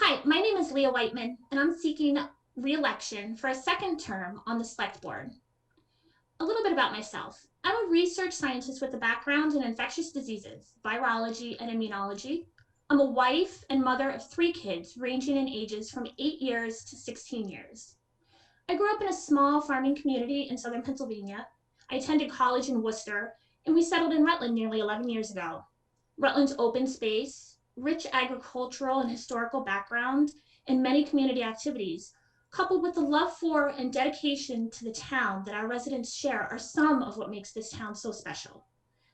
Hi, my name is Leah Whiteman, and I'm seeking re-election for a second term on the select board. A little bit about myself. I'm a research scientist with a background in infectious diseases, virology, and immunology. I'm a wife and mother of 3 kids ranging in ages from 8 years to 16 years. I grew up in a small farming community in southern Pennsylvania. I attended college in Worcester, and we settled in Rutland nearly 11 years ago. Rutland's open space, rich agricultural and historical background, and many community activities, coupled with the love for and dedication to the town that our residents share, are some of what makes this town so special.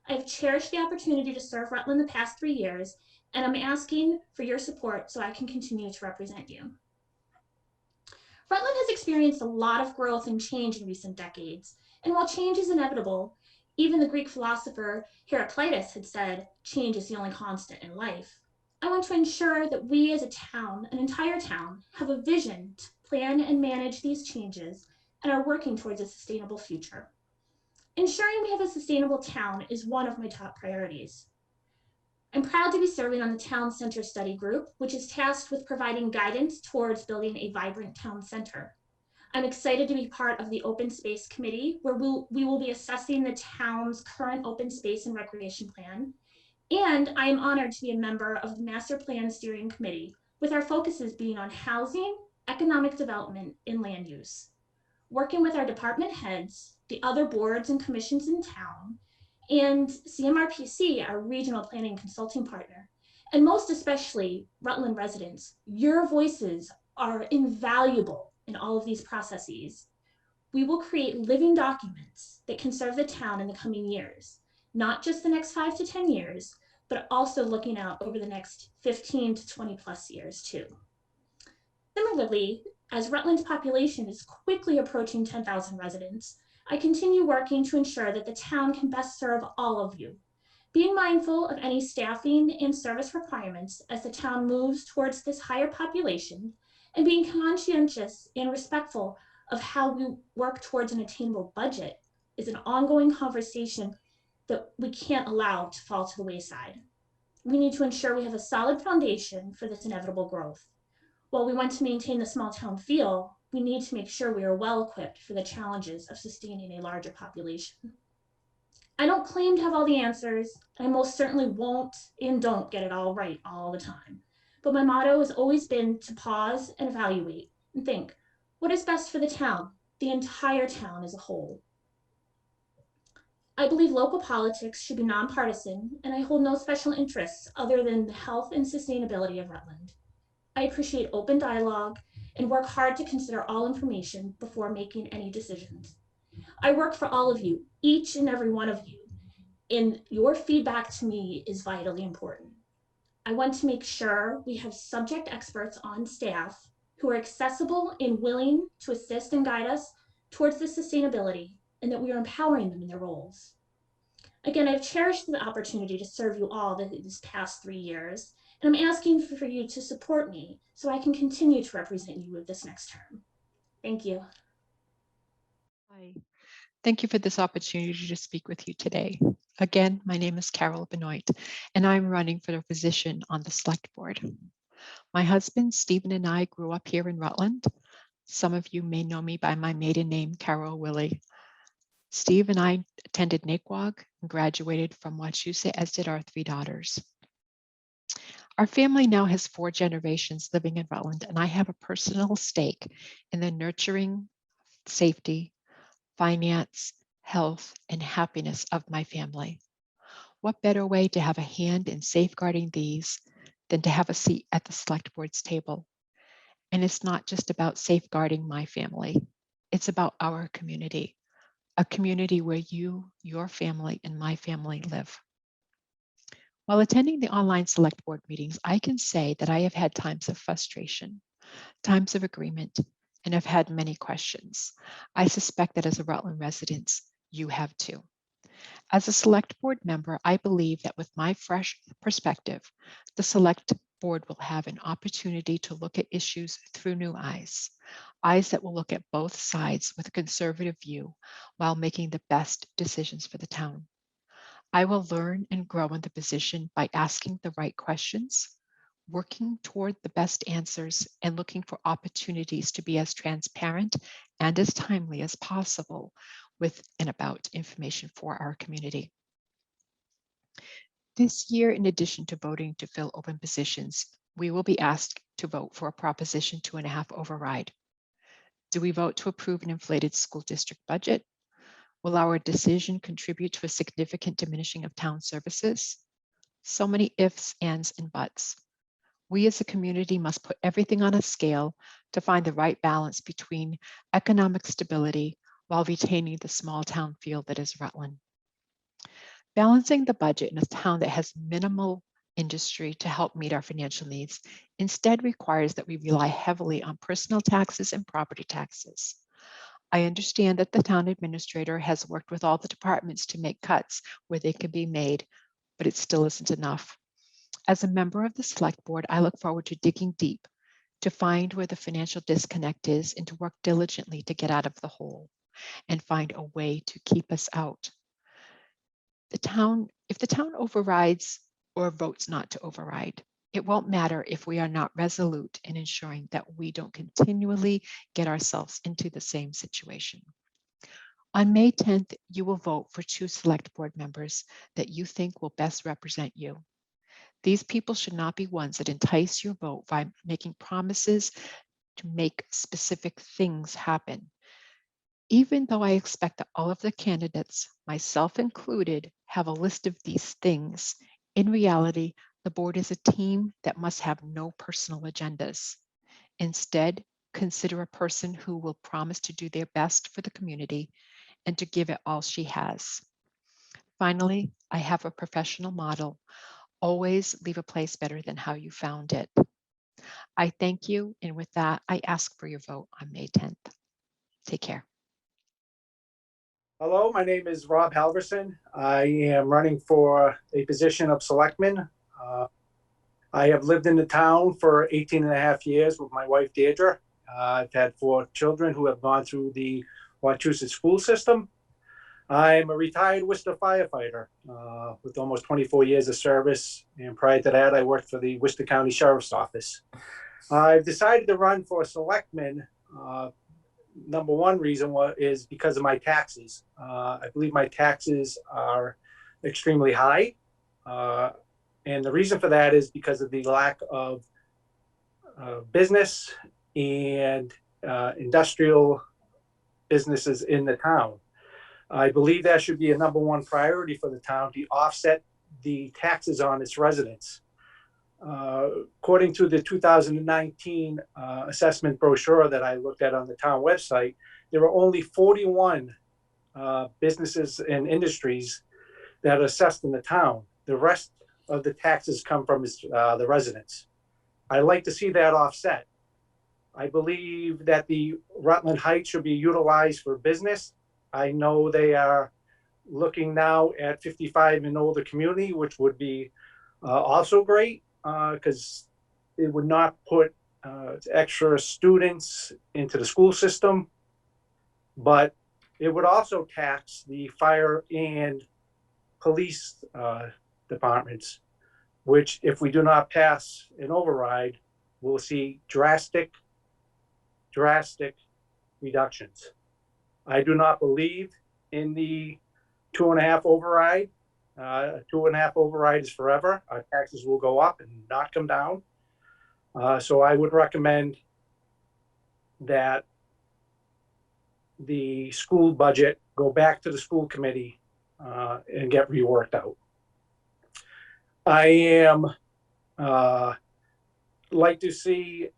I've cherished the opportunity to serve Rutland the past 3 years, and I'm asking for your support so I can continue to represent you. Rutland has experienced a lot of growth and change in recent decades, and while change is inevitable, even the Greek philosopher Heraclitus had said, change is the only constant in life. I want to ensure that we as a town, an entire town, have a vision to plan and manage these changes and are working towards a sustainable future. Ensuring we have a sustainable town is one of my top priorities. I'm proud to be serving on the Town Center Study Group, which is tasked with providing guidance towards building a vibrant town center. I'm excited to be part of the Open Space Committee, where we will be assessing the town's current open space and recreation plan. And I am honored to be a member of the Master Plan Steering Committee, with our focuses being on housing, economic development, and land use. Working with our department heads, the other boards and commissions in town, and CMRPC, our regional planning consulting partner, and most especially Rutland residents, your voices are invaluable in all of these processes. We will create living documents that can serve the town in the coming years, not just the next 5 to 10 years, but also looking out over the next 15 to 20 plus years too. Similarly, as Rutland's population is quickly approaching 10,000 residents, I continue working to ensure that the town can best serve all of you, being mindful of any staffing and service requirements as the town moves towards this higher population, and being conscientious and respectful of how we work towards an attainable budget is an ongoing conversation that we can't allow to fall to the wayside. We need to ensure we have a solid foundation for this inevitable growth. While we want to maintain the small town feel, we need to make sure we are well equipped for the challenges of sustaining a larger population. I don't claim to have all the answers. I most certainly won't and don't get it all right all the time. But my motto has always been to pause and evaluate and think, what is best for the town, the entire town as a whole? I believe local politics should be nonpartisan, and I hold no special interests other than the health and sustainability of Rutland. I appreciate open dialogue and work hard to consider all information before making any decisions. I work for all of you, each and every one of you, and your feedback to me is vitally important. I want to make sure we have subject experts on staff who are accessible and willing to assist and guide us towards this sustainability, and that we are empowering them in their roles. Again, I've cherished the opportunity to serve you all these past 3 years, and I'm asking for you to support me so I can continue to represent you with this next term. Thank you. Hi, thank you for this opportunity to speak with you today. Again, my name is Carol Benoit, and I'm running for the position on the select board. My husband, Stephen, and I grew up here in Rutland. Some of you may know me by my maiden name, Carol Willie. Steve and I attended Naquag and graduated from Wachusett, as did our 3 daughters. Our family now has 4 generations living in Rutland, and I have a personal stake in the nurturing, safety, finance, health, and happiness of my family. What better way to have a hand in safeguarding these than to have a seat at the select board's table? And it's not just about safeguarding my family, it's about our community, a community where you, your family, and my family live. While attending the online select board meetings, I can say that I have had times of frustration, times of agreement, and have had many questions. I suspect that as a Rutland resident, you have too. As a select board member, I believe that with my fresh perspective, the select board will have an opportunity to look at issues through new eyes that will look at both sides with a conservative view while making the best decisions for the town. I will learn and grow in the position by asking the right questions, working toward the best answers and looking for opportunities to be as transparent and as timely as possible with and about information for our community. This year, in addition to voting to fill open positions, we will be asked to vote for a Proposition 2.5 override. Do we vote to approve an inflated school district budget? Will our decision contribute to a significant diminishing of town services? So many ifs, ands, and buts. We as a community must put everything on a scale to find the right balance between economic stability while retaining the small town feel that is Rutland. Balancing the budget in a town that has minimal industry to help meet our financial needs instead requires that we rely heavily on personal taxes and property taxes. I understand that the town administrator has worked with all the departments to make cuts where they can be made, but it still isn't enough. As a member of the select board, I look forward to digging deep to find where the financial disconnect is and to work diligently to get out of the hole and find a way to keep us out. If the town overrides or votes not to override, it won't matter if we are not resolute in ensuring that we don't continually get ourselves into the same situation. On May 10th, you will vote for 2 select board members that you think will best represent you. These people should not be ones that entice your vote by making promises to make specific things happen. Even though I expect that all of the candidates, myself included, have a list of these things, in reality, the board is a team that must have no personal agendas. Instead, consider a person who will promise to do their best for the community and to give it all she has. Finally, I have a professional model. Always leave a place better than how you found it. I thank you, and with that, I ask for your vote on May 10th. Take care. Hello, my name is Rob Halvorsen. I am running for a position of selectman. I have lived in the town for 18 and a half years with my wife, Deirdre. I've had 4 children who have gone through the Wachusett school system. I'm a retired Worcester firefighter with almost 24 years of service. And prior to that, I worked for the Worcester County Sheriff's Office. I've decided to run for selectman. Number one reason is because of my taxes. I believe my taxes are extremely high. And the reason for that is because of the lack of business and industrial businesses in the town. I believe that should be a number one priority for the town to offset the taxes on its residents. According to the 2019 assessment brochure that I looked at on the town website, there are only 41 businesses and industries that are assessed in the town. The rest of the taxes come from the residents. I'd like to see that offset. I believe that the Rutland Heights should be utilized for business. I know they are looking now at 55 and older community, which would be also great. Because it would not put extra students into the school system, but it would also tax the fire and police departments, which if we do not pass an override, we'll see drastic reductions. I do not believe in the 2.5 override. 2.5 override is forever. Our taxes will go up and not come down. So I would recommend that the school budget go back to the school committee and get reworked out. I am like to see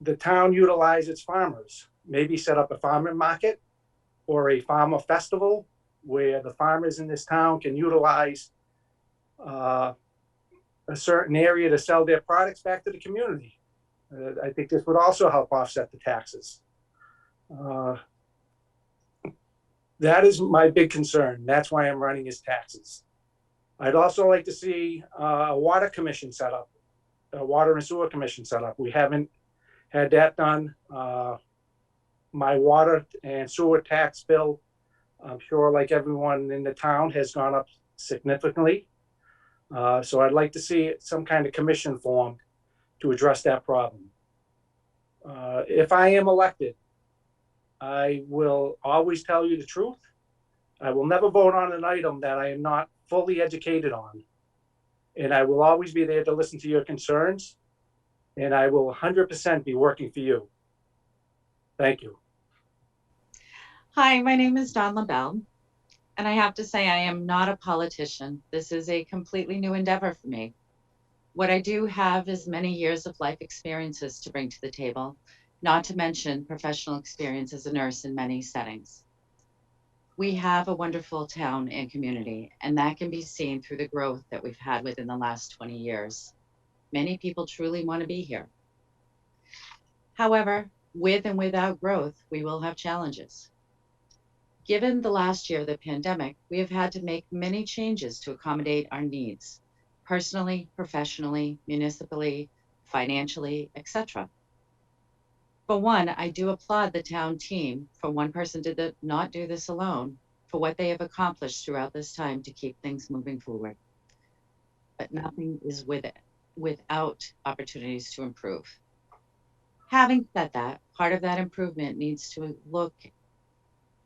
the town utilize its farmers, maybe set up a farmer market or a farmer festival where the farmers in this town can utilize a certain area to sell their products back to the community. I think this would also help offset the taxes. That is my big concern. That's why I'm running is taxes. I'd also like to see a water commission set up, a water and sewer commission set up. We haven't had that done. My water and sewer tax bill, I'm sure like everyone in the town, has gone up significantly. So I'd like to see some kind of commission formed to address that problem. If I am elected, I will always tell you the truth. I will never vote on an item that I am not fully educated on. And I will always be there to listen to your concerns. And I will 100% be working for you. Thank you. Hi, my name is LaBelle, and I have to say I am not a politician. This is a completely new endeavor for me. What I do have is many years of life experiences to bring to the table, not to mention professional experience as a nurse in many settings. We have a wonderful town and community, and that can be seen through the growth that we've had within the last 20 years. Many people truly want to be here. However, with and without growth, we will have challenges. Given the last year of the pandemic, we have had to make many changes to accommodate our needs, personally, professionally, municipally, financially, etc. For one, I do applaud the town team for one person did not do this alone, for what they have accomplished throughout this time to keep things moving forward. But nothing is without opportunities to improve. Having said that, part of that improvement needs to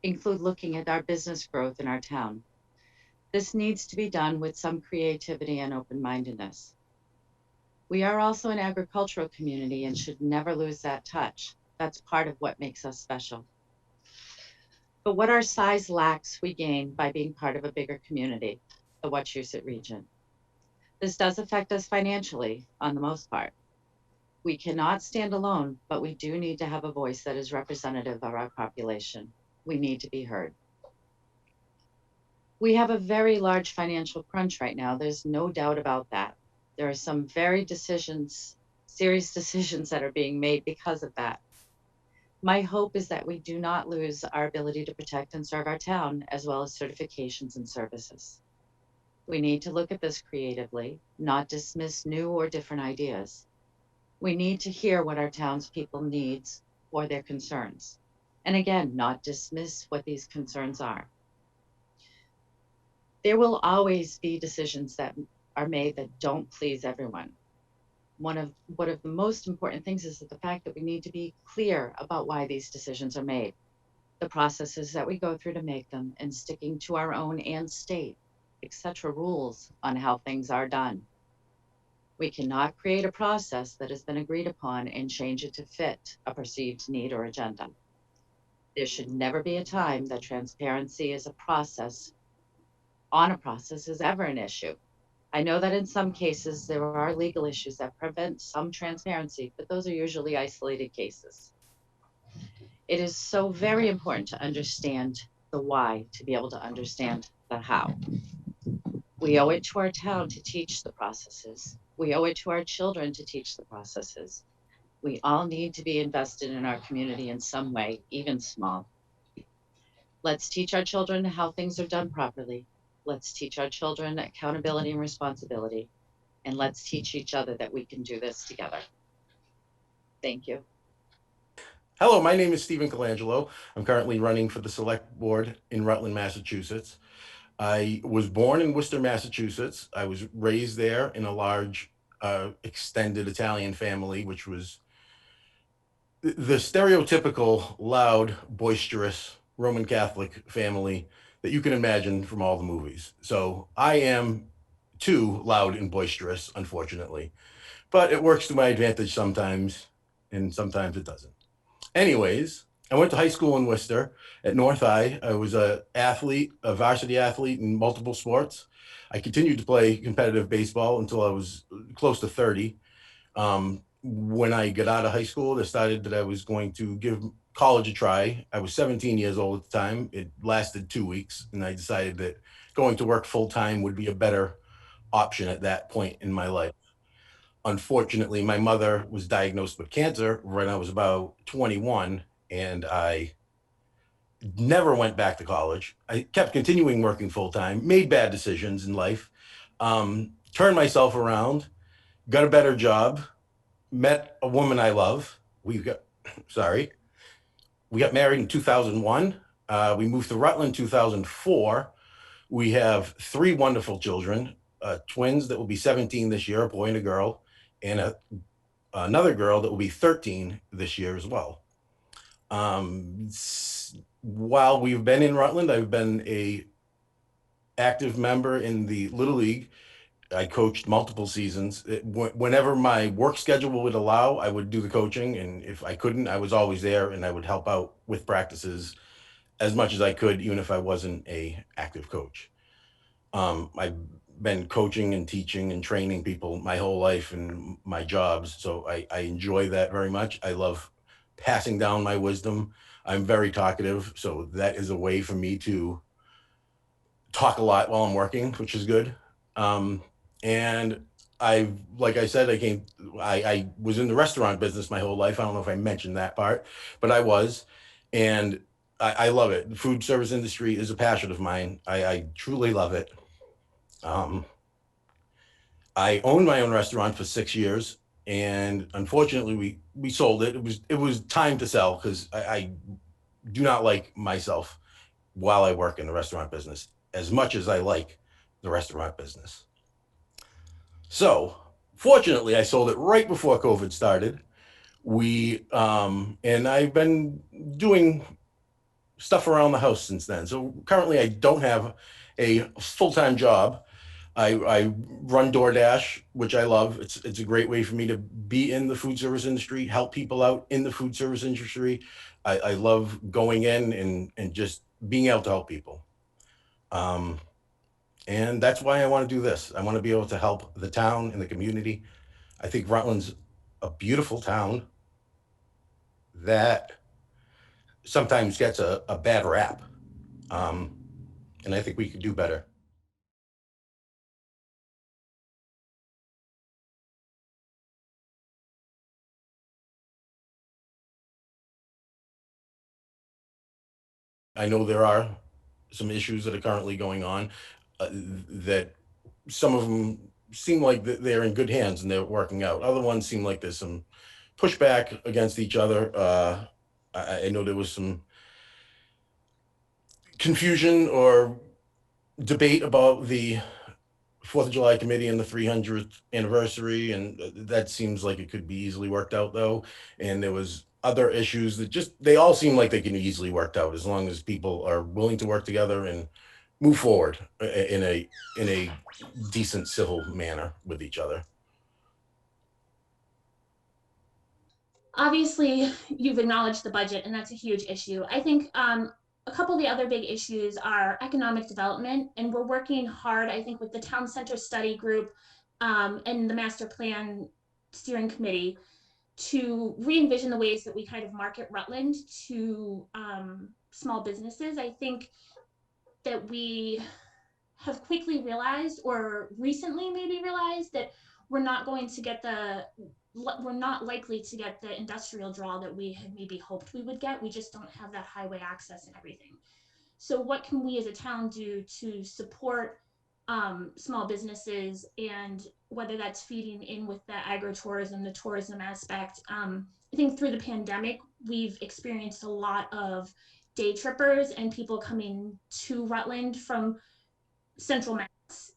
include looking at our business growth in our town. This needs to be done with some creativity and open-mindedness. We are also an agricultural community and should never lose that touch. That's part of what makes us special. But what our size lacks, we gain by being part of a bigger community, the Wachusett region. This does affect us financially on the most part. We cannot stand alone, but we do need to have a voice that is representative of our population. We need to be heard. We have a very large financial crunch right now. There's no doubt about that. There are some serious decisions that are being made because of that. My hope is that we do not lose our ability to protect and serve our town, as well as certifications and services. We need to look at this creatively, not dismiss new or different ideas. We need to hear what our townspeople needs or their concerns. And again, not dismiss what these concerns are. There will always be decisions that are made that don't please everyone. One of the most important things is the fact that we need to be clear about why these decisions are made, the processes that we go through to make them, and sticking to our own and state, etc. rules on how things are done. We cannot create a process that has been agreed upon and change it to fit a perceived need or agenda. There should never be a time that transparency is a process is ever an issue. I know that in some cases there are legal issues that prevent some transparency, but those are usually isolated cases. It is so very important to understand the why to be able to understand the how. We owe it to our town to teach the processes. We owe it to our children to teach the processes. We all need to be invested in our community in some way, even small. Let's teach our children how things are done properly. Let's teach our children accountability and responsibility. And let's teach each other that we can do this together. Thank you. Hello, my name is Stephen Colangelo. I'm currently running for the Select Board in Rutland, Massachusetts. I was born in Worcester, Massachusetts. I was raised there in a large, extended Italian family, which was the stereotypical loud, boisterous Roman Catholic family that you can imagine from all the movies. So I am too loud and boisterous, unfortunately, but it works to my advantage sometimes, and sometimes it doesn't. Anyways, I went to high school in Worcester at North High. I was a varsity athlete in multiple sports. I continued to play competitive baseball until I was close to 30. When I got out of high school, I decided that I was going to give college a try. I was 17 years old at the time. It lasted 2 weeks, and I decided that going to work full time would be a better option at that point in my life. Unfortunately, my mother was diagnosed with cancer when I was about 21, and I never went back to college. I kept continuing working full time, made bad decisions in life, turned myself around, got a better job, met a woman I love. We got married in 2001. We moved to Rutland 2004. We have 3 wonderful children, twins that will be 17 this year, a boy and a girl, and another girl that will be 13 this year as well. While we've been in Rutland, I've been a active member in the Little League. I coached multiple seasons. Whenever my work schedule would allow, I would do the coaching, and if I couldn't, I was always there, and I would help out with practices as much as I could, even if I wasn't a active coach. I've been coaching and teaching and training people my whole life in my jobs, so I enjoy that very much. I love passing down my wisdom. I'm very talkative, so that is a way for me to talk a lot while I'm working, which is good. And like I said, I was in the restaurant business my whole life. I don't know if I mentioned that part, but I was, and I love it. The food service industry is a passion of mine. I truly love it. I owned my own restaurant for 6 years, and unfortunately we sold it. It was time to sell because I do not like myself while I work in the restaurant business as much as I like the restaurant business. So fortunately, I sold it right before COVID started. And I've been doing stuff around the house since then. So currently I don't have a full-time job. I run DoorDash, which I love. It's a great way for me to be in the food service industry, help people out in the food service industry. I love going in and just being able to help people. And that's why I want to do this. I want to be able to help the town and the community. I think Rutland's a beautiful town that sometimes gets a bad rap. And I think we could do better. I know there are some issues that are currently going on that some of them seem like they're in good hands and they're working out. Other ones seem like there's some pushback against each other. I know there was some confusion or debate about the 4th of July committee and the 300th anniversary, and that seems like it could be easily worked out though. And there was other issues that they all seem like they can be easily worked out as long as people are willing to work together and move forward in a decent civil manner with each other. Obviously, you've acknowledged the budget, and that's a huge issue. I think a couple of the other big issues are economic development, and we're working hard, I think, with the Town Center Study Group and the Master Plan Steering Committee to re-envision the ways that we kind of market Rutland to small businesses. I think that we have quickly realized, or recently maybe realized, that we're not likely to get the industrial draw that we had maybe hoped we would get. We just don't have that highway access and everything. So what can we as a town do to support small businesses, and whether that's feeding in with the agritourism, the tourism aspect? I think through the pandemic, we've experienced a lot of day trippers and people coming to Rutland from Central Mass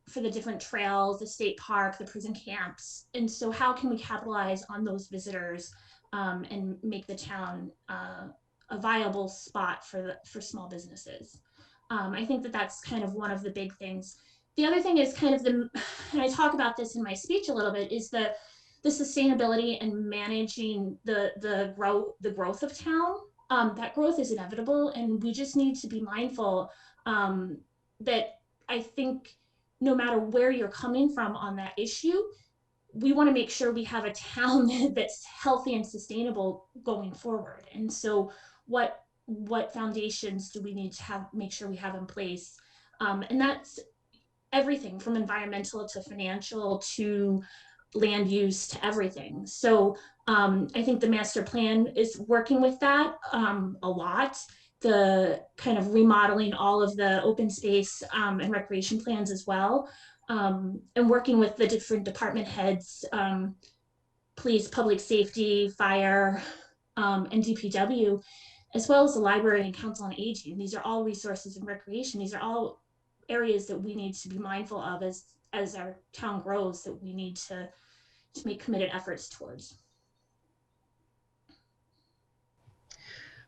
for the different trails, the state park, the prison camps. And so how can we capitalize on those visitors and make the town a viable spot for small businesses? I think that that's kind of one of the big things. The other thing is kind of and I talk about this in my speech a little bit, is the sustainability and managing the growth of town. That growth is inevitable, and we just need to be mindful that I think no matter where you're coming from on that issue, we want to make sure we have a town that's healthy and sustainable going forward. And so what foundations do we need to make sure we have in place? And that's everything from environmental to financial to land use to everything. So I think the master plan is working with that a lot. The kind of remodeling all of the open space and recreation plans as well, and working with the different department heads, police, public safety, fire, and DPW, as well as the library and council on aging. These are all resources in recreation. These are all areas that we need to be mindful of as our town grows, that we need to make committed efforts towards.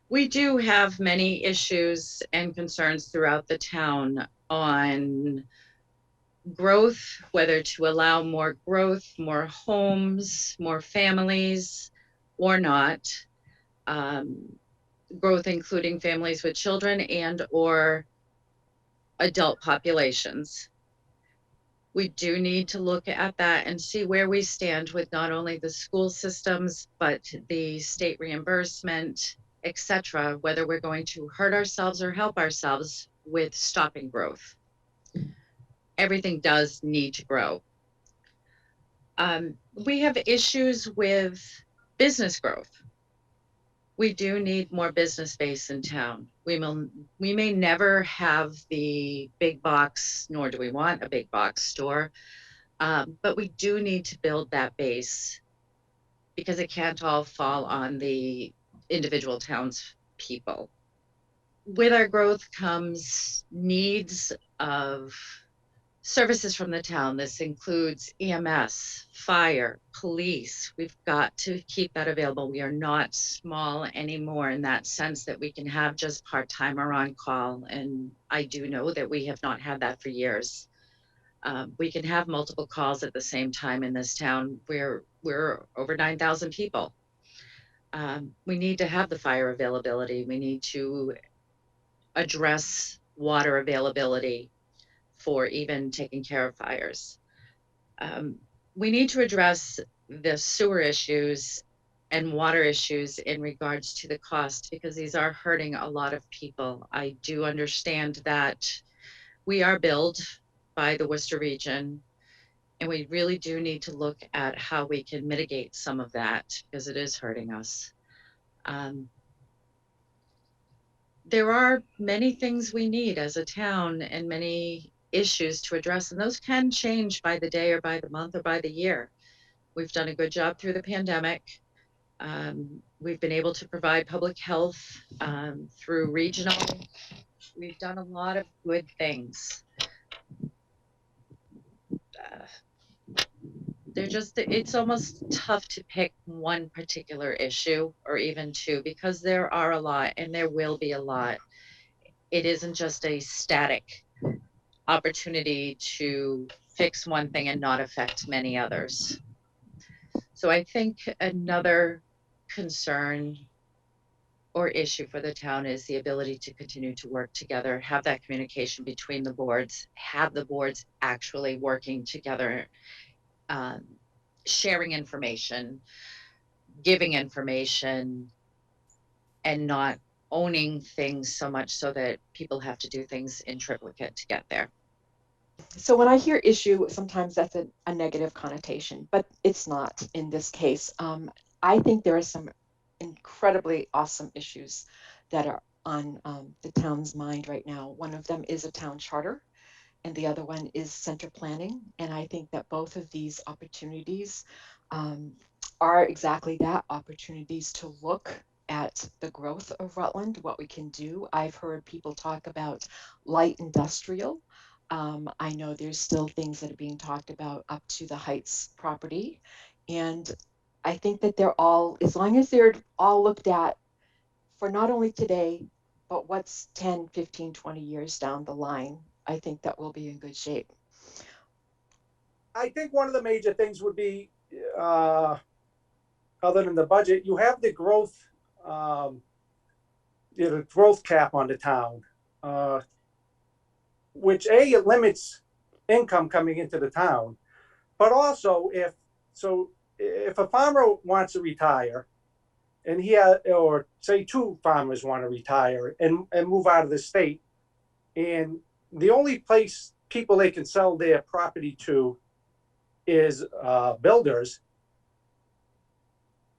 We do have many issues and concerns throughout the town on growth, whether to allow more growth, more homes, more families, or not. Growth including families with children and or adult populations. We do need to look at that and see where we stand with not only the school systems, but the state reimbursement, etc., whether we're going to hurt ourselves or help ourselves with stopping growth. Everything does need to grow. We have issues with business growth. We do need more business space in town. We may never have the big box, nor do we want a big box store, but we do need to build that base because it can't all fall on the individual townspeople. With our growth comes needs of services from the town. This includes EMS, fire, police. We've got to keep that available. We are not small anymore in that sense that we can have just part-time or on call. And I do know that we have not had that for years. We can have multiple calls at the same time in this town. We're over 9,000 people. We need to have the fire availability. We need to address water availability for even taking care of fires. We need to address the sewer issues and water issues in regards to the cost, because these are hurting a lot of people. I do understand that we are billed by the Worcester region, and we really do need to look at how we can mitigate some of that because it is hurting us. There are many things we need as a town and many issues to address, and those can change by the day or by the month or by the year. We've done a good job through the pandemic. We've been able to provide public health through regional. We've done a lot of good things. It's almost tough to pick one particular issue or even two, because there are a lot and there will be a lot. It isn't just a static opportunity to fix one thing and not affect many others. So I think another concern or issue for the town is the ability to continue to work together, have that communication between the boards, have the boards actually working together, sharing information, giving information, and not owning things so much so that people have to do things in triplicate to get there. So when I hear issue, sometimes that's a negative connotation, but it's not in this case. I think there are some incredibly awesome issues that are on the town's mind right now. One of them is a town charter, and the other one is center planning. And I think that both of these opportunities are exactly that, opportunities to look at the growth of Rutland, what we can do. I've heard people talk about light industrial. I know there's still things that are being talked about up to the Heights property. And I think that they're all, as long as they're all looked at for not only today, but what's 10, 15, 20 years down the line, I think that we'll be in good shape. I think one of the major things would be, other than the budget, you have the growth, growth cap on the town, which it limits income coming into the town, but also if a farmer wants to retire, and or say two farmers want to retire and move out of the state, and the only place people they can sell their property to is builders.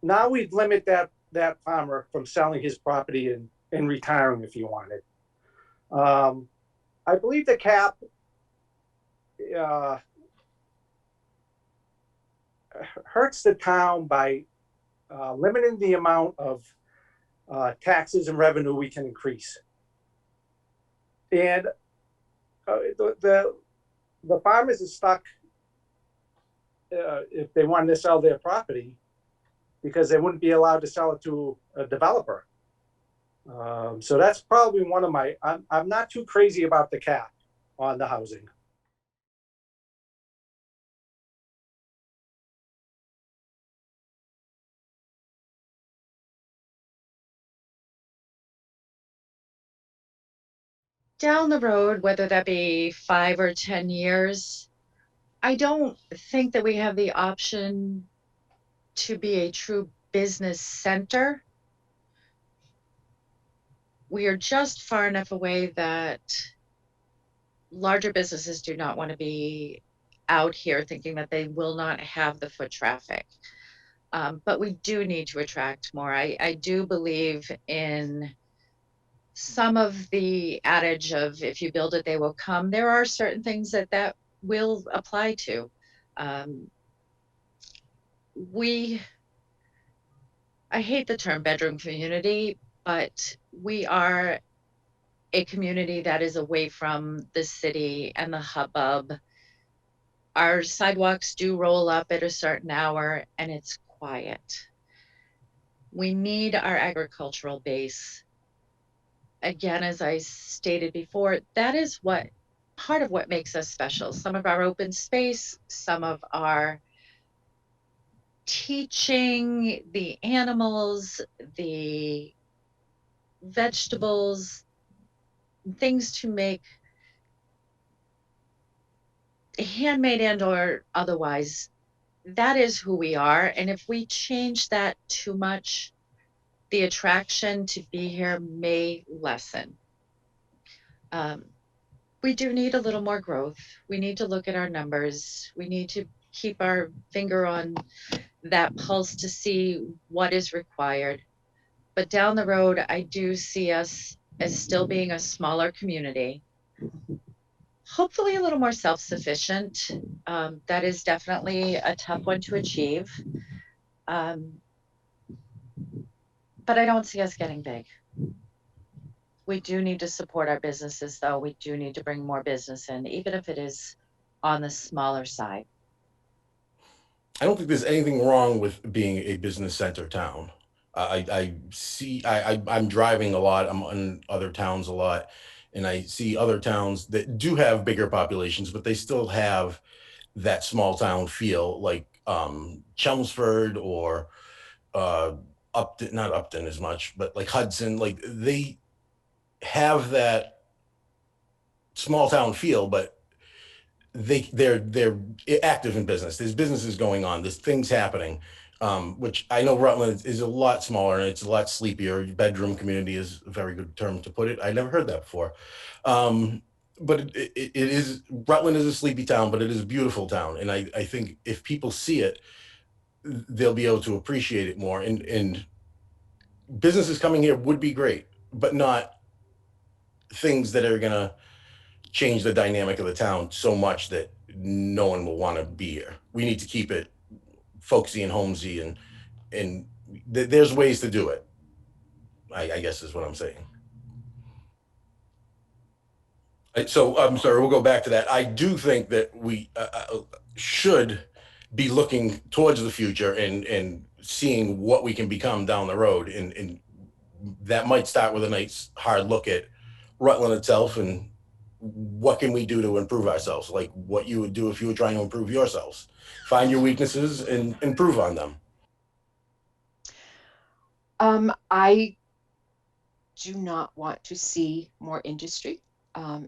Now we'd limit that farmer from selling his property and retiring if he wanted. I believe the cap hurts the town by limiting the amount of taxes and revenue we can increase. And the farmers are stuck if they wanted to sell their property because they wouldn't be allowed to sell it to a developer. So that's probably one of my. I'm not too crazy about the cap on the housing. Down the road, whether that be 5 or 10 years, I don't think that we have the option to be a true business center. We are just far enough away that larger businesses do not want to be out here thinking that they will not have the foot traffic. But we do need to attract more. I do believe in some of the adage of if you build it, they will come. There are certain things that will apply to. I hate the term bedroom community, but we are a community that is away from the city and the hubbub. Our sidewalks do roll up at a certain hour and it's quiet. We need our agricultural base. Again, as I stated before, that is part of what makes us special. Some of our open space, some of our teaching, the animals, the vegetables, things to make handmade and or otherwise, that is who we are. And if we change that too much, the attraction to be here may lessen. We do need a little more growth. We need to look at our numbers. We need to keep our finger on that pulse to see what is required. But down the road, I do see us as still being a smaller community, hopefully a little more self-sufficient. That is definitely a tough one to achieve. But I don't see us getting big. We do need to support our businesses, though. We do need to bring more business in, even if it is on the smaller side. I don't think there's anything wrong with being a business center town. I'm driving a lot. I'm in other towns a lot, and I see other towns that do have bigger populations, but they still have that small town feel, like Chelmsford or Upton, not Upton as much, but like Hudson. Like they have that small town feel, but they're active in business. There's businesses going on. There's things happening, which I know Rutland is a lot smaller and it's a lot sleepier. Bedroom community is a very good term to put it. I never heard that before. But it is, Rutland is a sleepy town, but it is a beautiful town. And I think if people see it, they'll be able to appreciate it more. And businesses coming here would be great, but not things that are gonna change the dynamic of the town so much that no one will want to be here. We need to keep it folksy and homesy, and there's ways to do it. I guess is what I'm saying. So I'm sorry, we'll go back to that. I do think that we should be looking towards the future and seeing what we can become down the road, and that might start with a nice hard look at Rutland itself and what can we do to improve ourselves, like what you would do if you were trying to improve yourselves. Find your weaknesses and improve on them. I do not want to see more industry.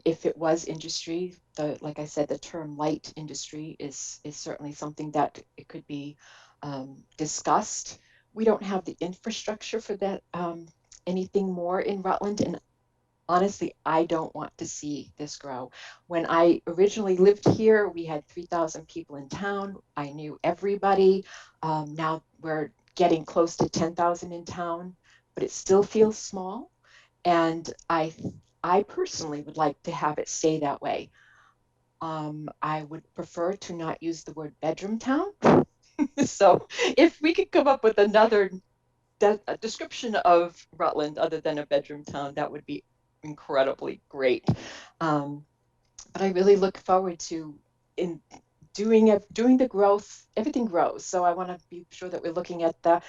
If it was industry, like I said, the term light industry is certainly something that it could be discussed. We don't have the infrastructure for that, anything more in Rutland, and honestly, I don't want to see this grow. When I originally lived here, we had 3,000 people in town. I knew everybody. Now we're getting close to 10,000 in town, but it still feels small. And I personally would like to have it stay that way. I would prefer to not use the word bedroom town. So if we could come up with another description of Rutland other than a bedroom town, that would be incredibly great. but I really look forward to in doing the growth. Everything grows, so I want to be sure that we're looking at the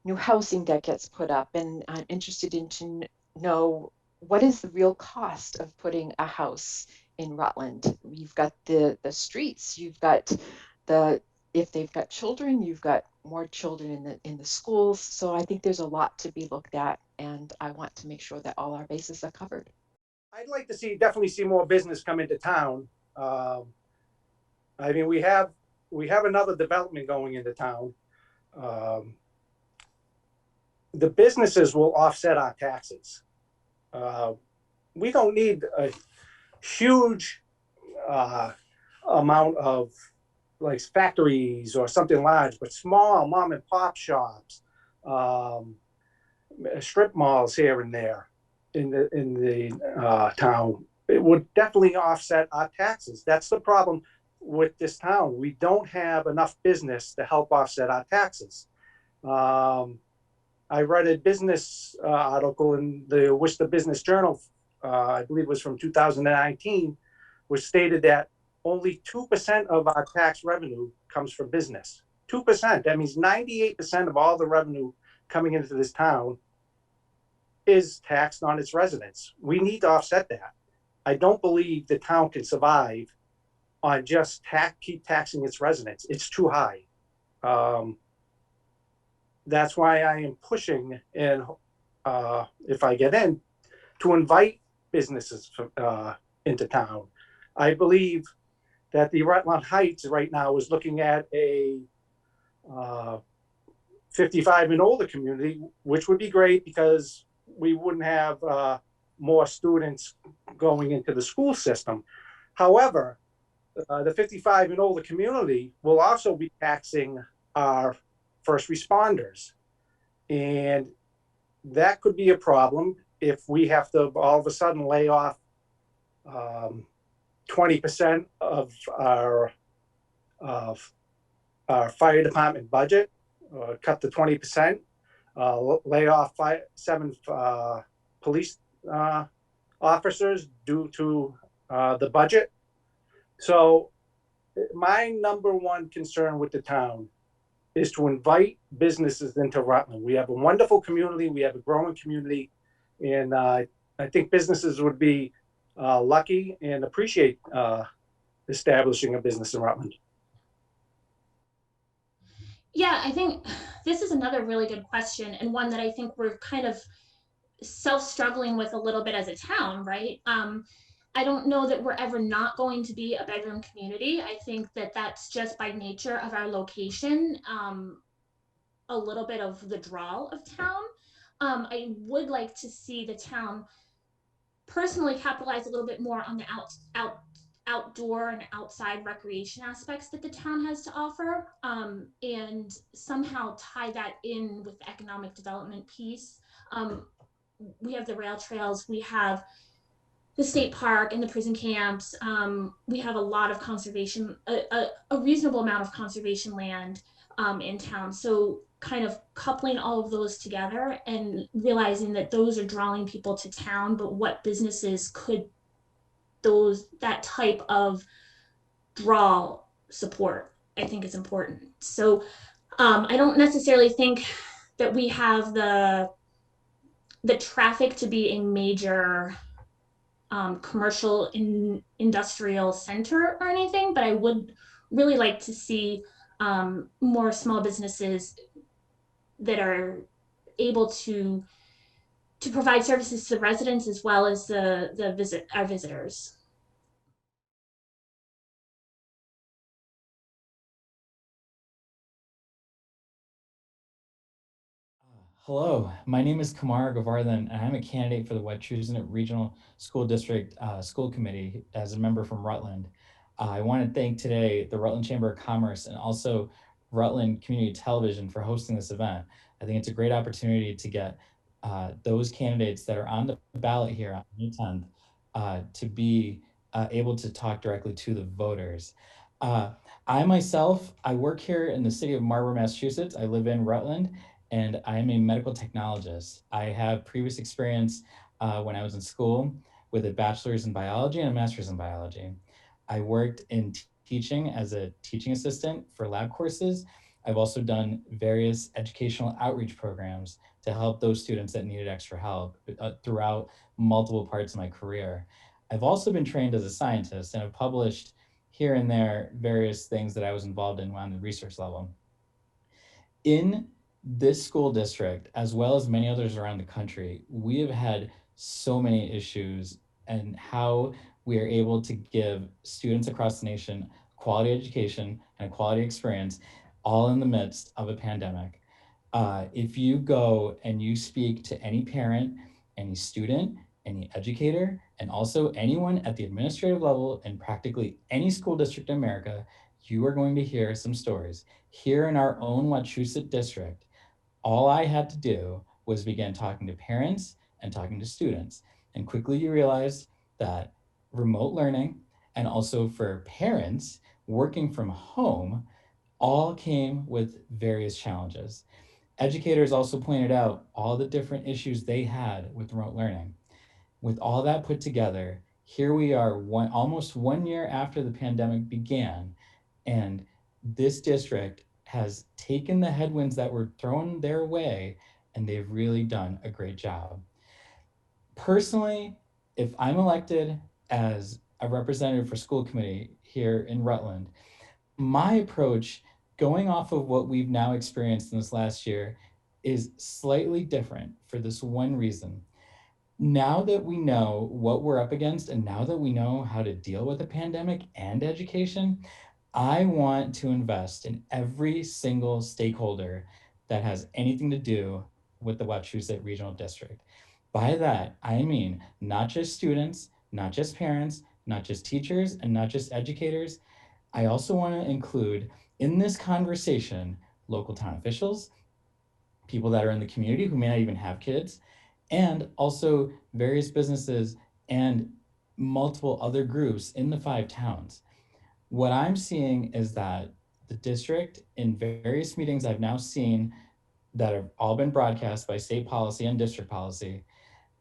new housing that gets put up, and I'm interested in to know what is the real cost of putting a house in Rutland. You've got the streets, you've got the if they've got children, you've got more children in the schools. So I think there's a lot to be looked at, and I want to make sure that all our bases are covered. I'd like to definitely see more business come into town. I mean, we have another development going into town. Um, the businesses will offset our taxes. Uh, we don't need a huge uh, amount of like factories or something large, but small mom and pop shops, um, strip malls here and there in the town. It would definitely offset our taxes. That's the problem with this town. We don't have enough business to help offset our taxes. Um, I read a business article in the Worcester Business Journal, I believe it was from 2019, which stated that only 2% of our tax revenue comes from business. 2%. That means 98% of all the revenue coming into this town is taxed on its residents. We need to offset that. I don't believe the town can survive on just keep taxing its residents. It's too high. Um, that's why I am pushing, and if I get in, to invite businesses into town. I believe that the Rutland Heights right now is looking at a 55 and older community, which would be great because we wouldn't have more students going into the school system. However, the 55 and older community will also be taxing our first responders. And that could be a problem if we have to all of a sudden lay off 20% of our fire department budget, cut to 20%, lay off seven police officers due to the budget. So my number one concern with the town is to invite businesses into Rutland. We have a wonderful community. We have a growing community. And I think businesses would be lucky and appreciate establishing a business in Rutland. Yeah, I think this is another really good question, and one that I think we're kind of self-struggling with a little bit as a town, right? I don't know that we're ever not going to be a bedroom community. I think that that's just by nature of our location, a little bit of the draw of town. I would like to see the town personally capitalize a little bit more on the outdoor and outside recreation aspects that the town has to offer, and somehow tie that in with the economic development piece. We have the rail trails, we have the state park and the prison camps. We have a lot of conservation, a reasonable amount of conservation land in town. So kind of coupling all of those together and realizing that those are drawing people to town, but what businesses could that type of draw support, I think is important. So I don't necessarily think that we have the traffic to be a major commercial industrial center or anything, but I would really like to see more small businesses that are able to provide services to residents as well as our visitors. Hello, my name is Kumara Govardhan, and I'm a candidate for the Wachusett Regional School District School Committee as a member from Rutland. I want to thank today the Rutland Chamber of Commerce and also Rutland Community Television for hosting this event. I think it's a great opportunity to get those candidates that are on the ballot here on May 10th to be able to talk directly to the voters. I myself, I work here in the city of Marlborough, Massachusetts. I live in Rutland, and I am a medical technologist. I have previous experience when I was in school with a bachelor's in biology and a master's in biology. I worked in teaching as a teaching assistant for lab courses. I've also done various educational outreach programs to help those students that needed extra help throughout multiple parts of my career. I've also been trained as a scientist and have published here and there various things that I was involved in on the research level. In this school district, as well as many others around the country, we have had so many issues and how we are able to give students across the nation quality education and a quality experience, all in the midst of a pandemic. If you go and you speak to any parent, any student, any educator, and also anyone at the administrative level in practically any school district in America, you are going to hear some stories. Here in our own Wachusett district, all I had to do was begin talking to parents and talking to students. And quickly you realize that remote learning and also for parents working from home all came with various challenges. Educators also pointed out all the different issues they had with remote learning. With all that put together, here we are almost 1 year after the pandemic began, and this district has taken the headwinds that were thrown their way, and they've really done a great job. Personally, if I'm elected as a representative for school committee here in Rutland, my approach, going off of what we've now experienced in this last year, is slightly different for this one reason. Now that we know what we're up against and now that we know how to deal with the pandemic and education, I want to invest in every single stakeholder that has anything to do with the Wachusett Regional District. By that, I mean not just students, not just parents, not just teachers, and not just educators. I also want to include in this conversation local town officials, people that are in the community who may not even have kids, and also various businesses and multiple other groups in the 5 towns. What I'm seeing is that the district, in various meetings I've now seen that have all been broadcast by state policy and district policy,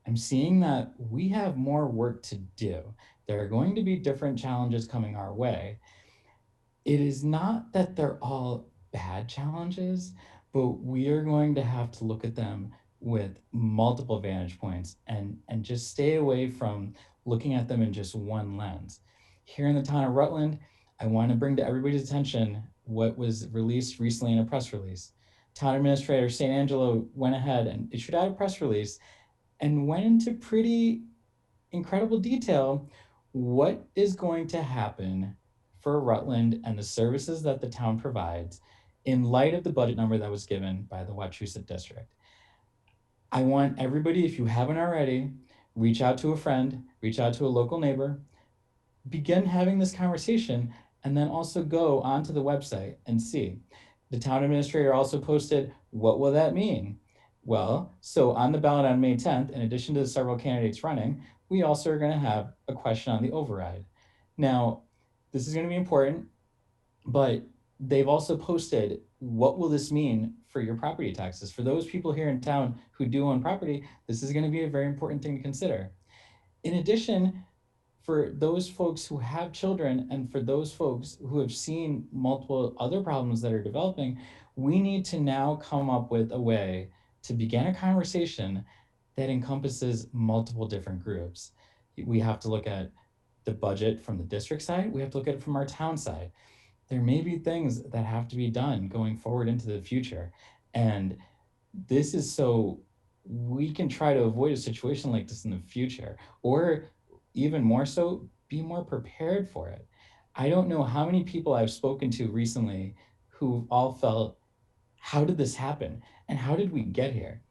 I'm seeing that we have more work to do. There are going to be different challenges coming our way. It is not that they're all bad challenges, but we are going to have to look at them with multiple vantage points and just stay away from looking at them in just one lens. Here in the town of Rutland, I want to bring to everybody's attention what was released recently in a press release. Town Administrator St. Angelo went ahead and issued out a press release and went into pretty incredible detail what is going to happen for Rutland and the services that the town provides in light of the budget number that was given by the Wachusett District. I want everybody, if you haven't already, reach out to a friend, reach out to a local neighbor, begin having this conversation, and then also go onto the website and see. The town administrator also posted, what will that mean? Well, so on the ballot on May 10th, in addition to the several candidates running, we also are going to have a question on the override. Now, this is going to be important, but they've also posted, what will this mean for your property taxes? For those people here in town who do own property, this is going to be a very important thing to consider. In addition, for those folks who have children and for those folks who have seen multiple other problems that are developing, we need to now come up with a way to begin a conversation that encompasses multiple different groups. We have to look at the budget from the district side. We have to look at it from our town side. There may be things that have to be done going forward into the future. And this is so we can try to avoid a situation like this in the future, or even more so, be more prepared for it. I don't know how many people I've spoken to recently who all felt, how did this happen? And how did we get here?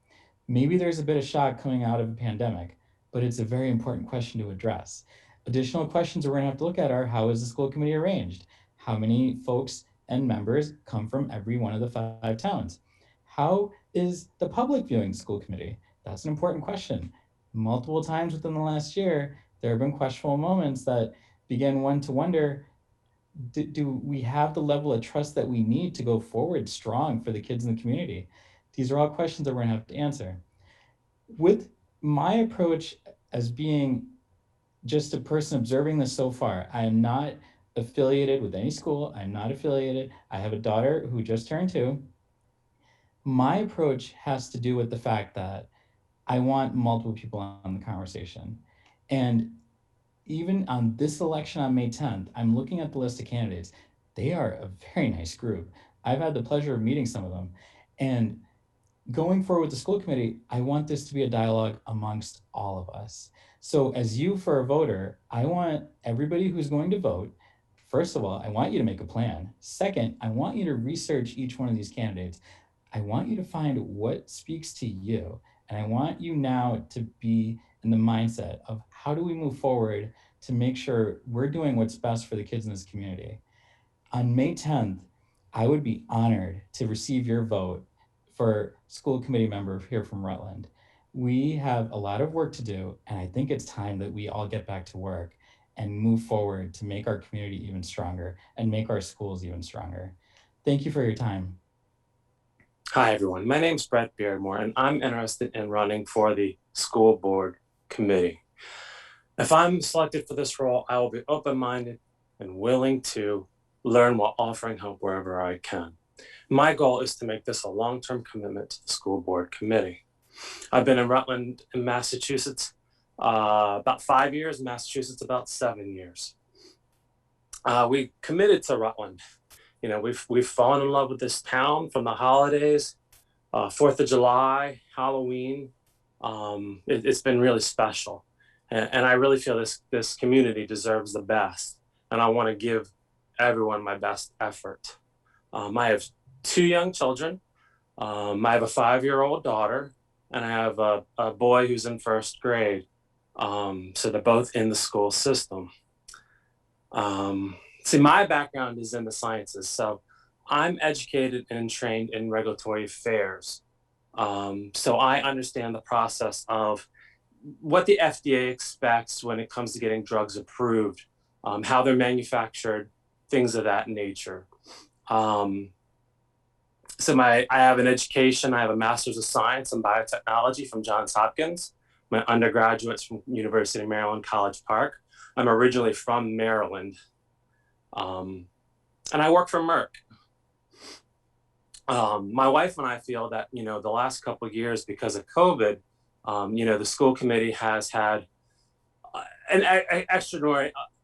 Maybe there's a bit of shock coming out of a pandemic, but it's a very important question to address. Additional questions we're going to have to look at are, how is the school committee arranged? How many folks and members come from every one of the 5 towns? How is the public viewing the school committee? That's an important question. Multiple times within the last year, there have been questionable moments that begin one to wonder, do we have the level of trust that we need to go forward strong for the kids in the community? These are all questions that we're gonna have to answer. With my approach as being just a person observing this so far. I am not affiliated with any school. I'm not affiliated. I have a daughter who just turned 2. My approach has to do with the fact that I want multiple people on the conversation. And even on this election on May 10th, I'm looking at the list of candidates. They are a very nice group. I've had the pleasure of meeting some of them. And going forward with the school committee, I want this to be a dialogue amongst all of us. So as you for a voter, I want everybody who's going to vote, first of all, I want you to make a plan. Second, I want you to research each one of these candidates. I want you to find what speaks to you. And I want you now to be in the mindset of how do we move forward to make sure we're doing what's best for the kids in this community. On May 10th, I would be honored to receive your vote for school committee member here from Rutland. We have a lot of work to do, and I think it's time that we all get back to work and move forward to make our community even stronger and make our schools even stronger. Thank you for your time. Hi, everyone. My name's Brett Beardmore, and I'm interested in running for the school board committee. If I'm selected for this role, I will be open-minded and willing to learn while offering help wherever I can. My goal is to make this a long-term commitment to the school board committee. I've been in Rutland in Massachusetts about 5 years, Massachusetts about 7 years. We committed to Rutland. You know, we've fallen in love with this town from the holidays, 4th of July, Halloween. It's been really special. And I really feel this community deserves the best. And I want to give everyone my best effort. I have 2 young children. I have a 5-year-old daughter, and I have a boy who's in 1st grade. So they're both in the school system. See, my background is in the sciences, so I'm educated and trained in regulatory affairs. So I understand the process of what the FDA expects when it comes to getting drugs approved, how they're manufactured, things of that nature. So I have an education. I have a master's of science in biotechnology from Johns Hopkins. My undergraduate's from University of Maryland, College Park. I'm originally from Maryland. And I work for Merck. My wife and I feel that, you know, the last couple of years because of COVID, you know, the school committee has had an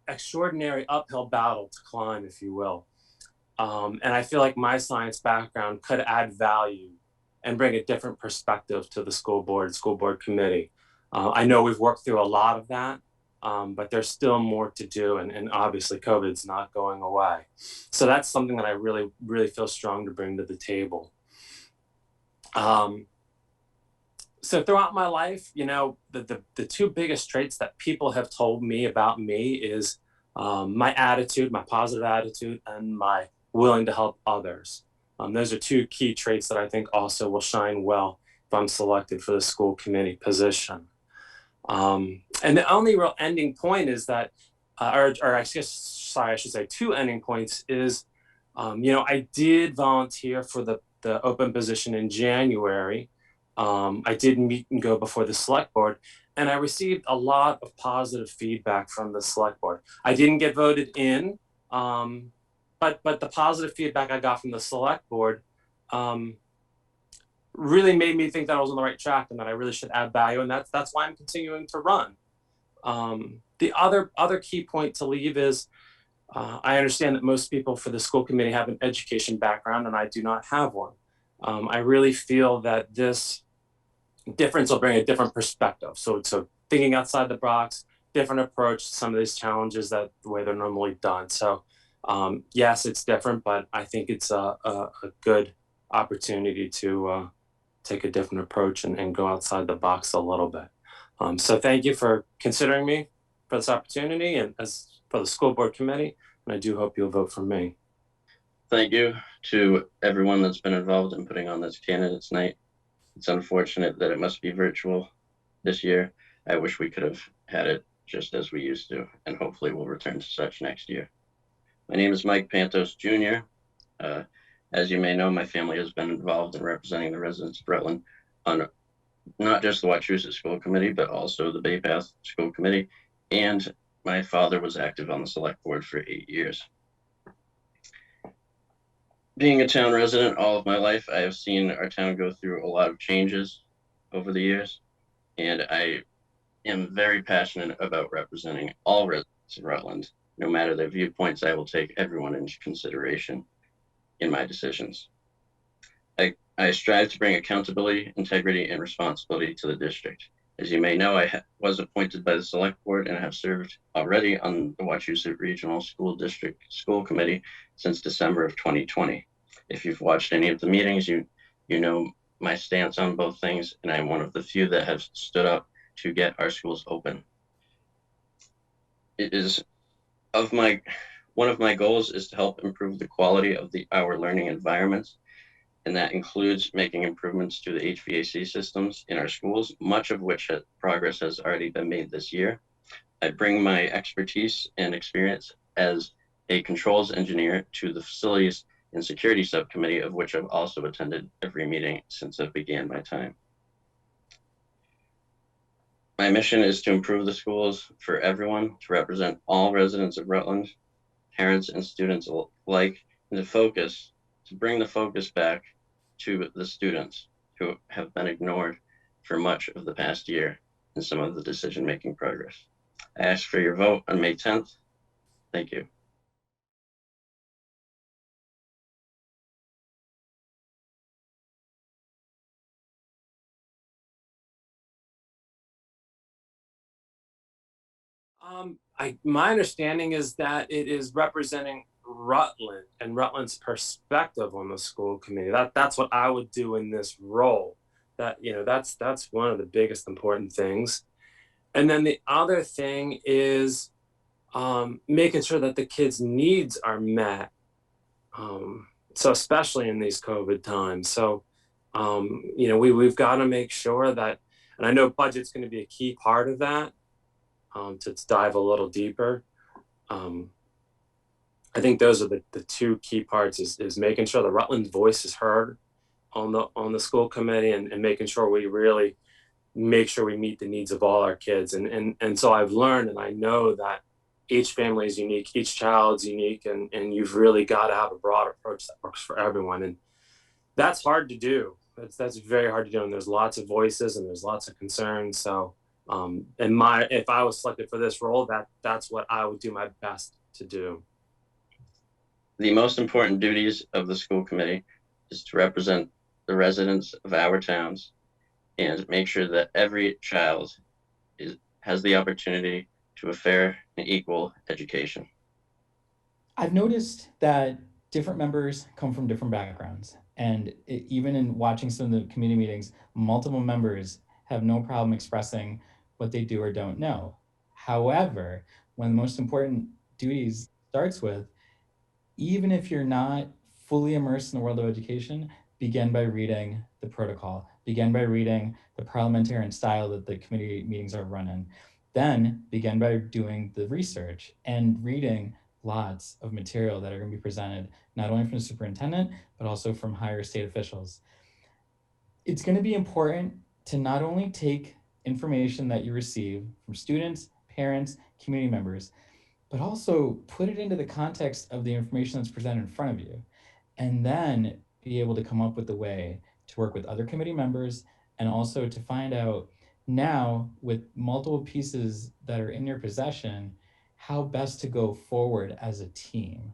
extraordinary uphill battle to climb, if you will. And I feel like my science background could add value and bring a different perspective to the school board committee. I know we've worked through a lot of that, but there's still more to do. And obviously COVID's not going away. So that's something that I really, really feel strong to bring to the table. So throughout my life, you know, the 2 biggest traits that people have told me about me is my attitude, my positive attitude, and my willing to help others. Those are 2 key traits that I think also will shine well if I'm selected for the school committee position. And the only real ending point is that, or I guess, sorry, I should say 2 ending points is, you know, I did volunteer for the open position in January. I did meet and go before the select board, and I received a lot of positive feedback from the select board. I didn't get voted in, but the positive feedback I got from the select board really made me think that I was on the right track and that I really should add value, and that's why I'm continuing to run. The other key point to leave is I understand that most people for the school committee have an education background, and I do not have one. I really feel that this difference will bring a different perspective. So thinking outside the box, different approach to some of these challenges that the way they're normally done. So yes, it's different, but I think it's a good opportunity to take a different approach and go outside the box a little bit. So thank you for considering me for this opportunity and as for the school board committee. And I do hope you'll vote for me. Thank you to everyone that's been involved in putting on this candidates night. It's unfortunate that it must be virtual this year. I wish we could have had it just as we used to, and hopefully we'll return to such next year. My name is Mike Pantos Jr. As you may know, my family has been involved in representing the residents of Rutland on not just the Wachusett School Committee, but also the Bay Path School Committee and my father was active on the select board for 8 years. Being a town resident all of my life, I have seen our town go through a lot of changes over the years, and I am very passionate about representing all residents of Rutland. No matter their viewpoints, I will take everyone into consideration in my decisions. I strive to bring accountability, integrity, and responsibility to the district. As you may know, I was appointed by the select board and have served already on the Wachusett Regional School District School Committee since December of 2020. If you've watched any of the meetings, you know my stance on both things, and I'm one of the few that have stood up to get our schools open. It is one of my goals is to help improve the quality of our learning environments, and that includes making improvements to the HVAC systems in our schools, much of which progress has already been made this year. I bring my expertise and experience as a controls engineer to the facilities and security subcommittee, of which I've also attended every meeting since I began my time. My mission is to improve the schools for everyone, to represent all residents of Rutland, parents and students alike, and to bring the focus back to the students who have been ignored for much of the past year in some of the decision-making progress. I ask for your vote on May 10th. Thank you. My understanding is that it is representing Rutland and Rutland's perspective on the school committee. That's what I would do in this role. That's one of the biggest important things. And then the other thing is making sure that the kids' needs are met. So especially in these COVID times. So we've got to make sure that, and I know budget's going to be a key part of that. To dive a little deeper, I think those are the two key parts: is making sure the Rutland voice is heard on the school committee, and making sure we really make sure we meet the needs of all our kids. And so I've learned, and I know that each family is unique, each child's unique, and you've really got to have a broad approach that works for everyone, and that's hard to do. That's very hard to do, and there's lots of voices and there's lots of concerns. So. If I was selected for this role, that's what I would do my best to do. The most important duties of the school committee is to represent the residents of our towns and make sure that every child has the opportunity to a fair and equal education. I've noticed that different members come from different backgrounds, and even in watching some of the committee meetings, multiple members have no problem expressing what they do or don't know. However, one of the most important duties starts with, even if you're not fully immersed in the world of education, begin by reading the protocol, begin by reading the parliamentarian style that the committee meetings are run in. Then begin by doing the research and reading lots of material that are going to be presented, not only from the superintendent, but also from higher state officials. It's going to be important to not only take information that you receive from students, parents, community members, but also put it into the context of the information that's presented in front of you, and then be able to come up with a way to work with other committee members, and also to find out now, with multiple pieces that are in your possession, how best to go forward as a team.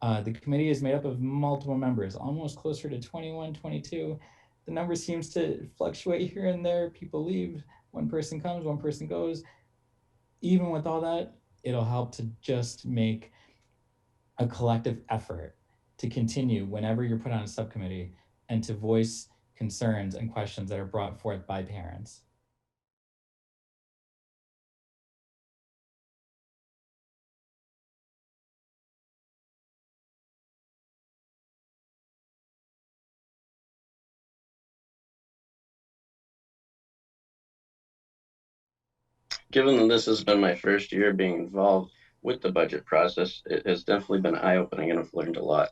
The committee is made up of multiple members, almost closer to 21, 22. The number seems to fluctuate here and there. People leave, one person comes, one person goes. Even with all that, it'll help to just make a collective effort to continue whenever you're put on a subcommittee and to voice concerns and questions that are brought forth by parents. Given that this has been my first year being involved with the budget process, it has definitely been eye-opening and I've learned a lot.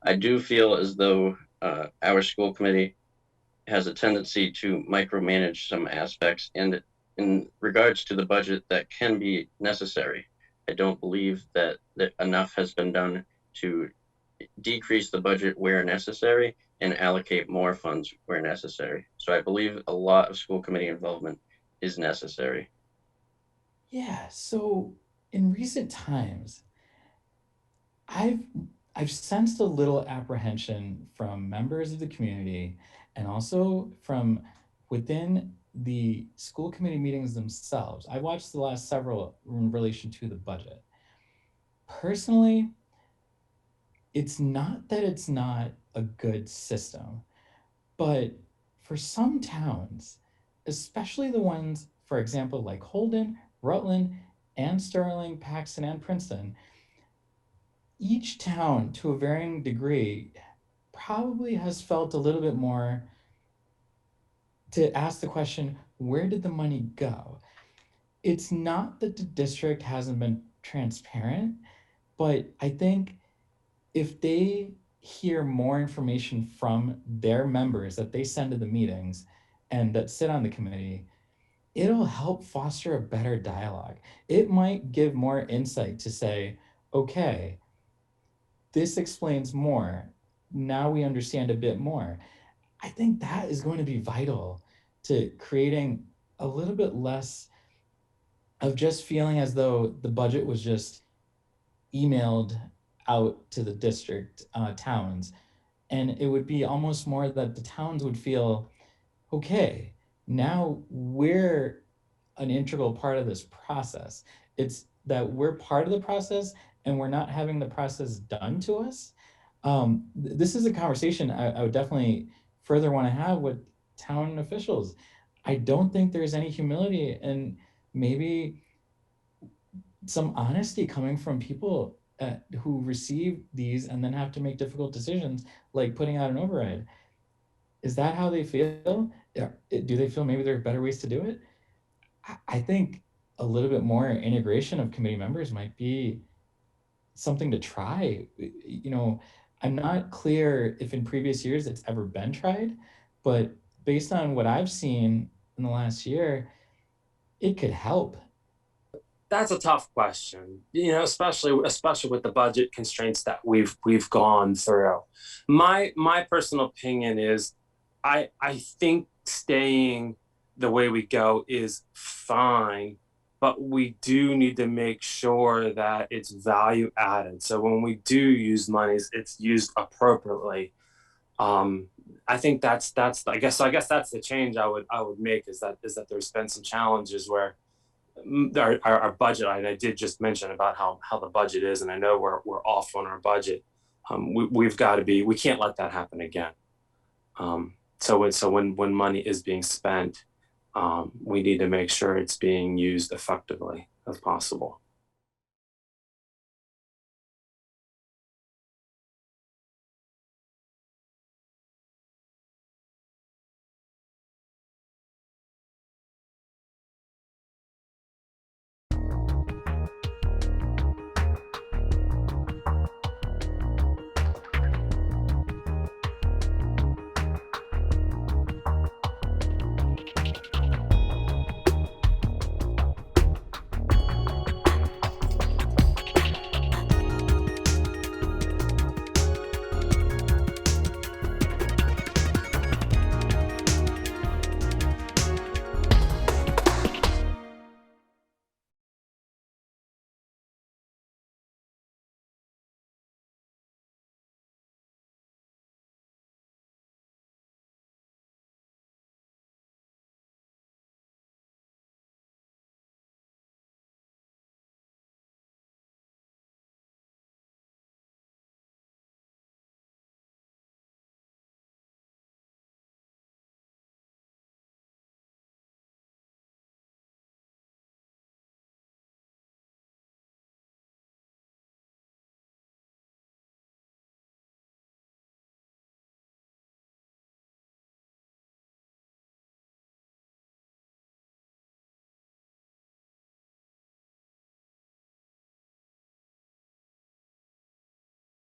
I do feel as though our school committee has a tendency to micromanage some aspects, and in regards to the budget that can be necessary. I don't believe that enough has been done to decrease the budget where necessary and allocate more funds where necessary. So I believe a lot of school committee involvement is necessary. Yeah, so in recent times, I've I've sensed a little apprehension from members of the community and also from within the school committee meetings themselves. I watched the last several in relation to the budget. Personally, it's not that it's not a good system, but for some towns, especially the ones, for example, like Holden, Rutland, and Sterling, Paxton, and Princeton, each town to a varying degree probably has felt a little bit more to ask the question, where did the money go? It's not that the district hasn't been transparent, but I think if they hear more information from their members that they send to the meetings and that sit on the committee, it'll help foster a better dialogue. It might give more insight to say, okay, this explains more. Now we understand a bit more. I think that is going to be vital to creating a little bit less of just feeling as though the budget was just emailed out to the district towns. And it would be almost more that the towns would feel, okay, now we're an integral part of this process. It's that we're part of the process and we're not having the process done to us. This is a conversation I would definitely further want to have with town officials. I don't think there's any humility and maybe some honesty coming from people who receive these and then have to make difficult decisions like putting out an override. Is that how they feel? Do they feel maybe there are better ways to do it? I think a little bit more integration of committee members might be something to try. You know, I'm not clear if in previous years it's ever been tried, but based on what I've seen in the last year, it could help. That's a tough question, you know, especially with the budget constraints that we've gone through. My personal opinion is I think staying the way we go is fine, but we do need to make sure that it's value added. So when we do use monies, it's used appropriately. Um, I think that's I guess that's the change I would make is that there's been some challenges where our budget. I did just mention about how the budget is, and I know we're off on our budget. We've got to be. We can't let that happen again. So when money is being spent, we need to make sure it's being used effectively as possible.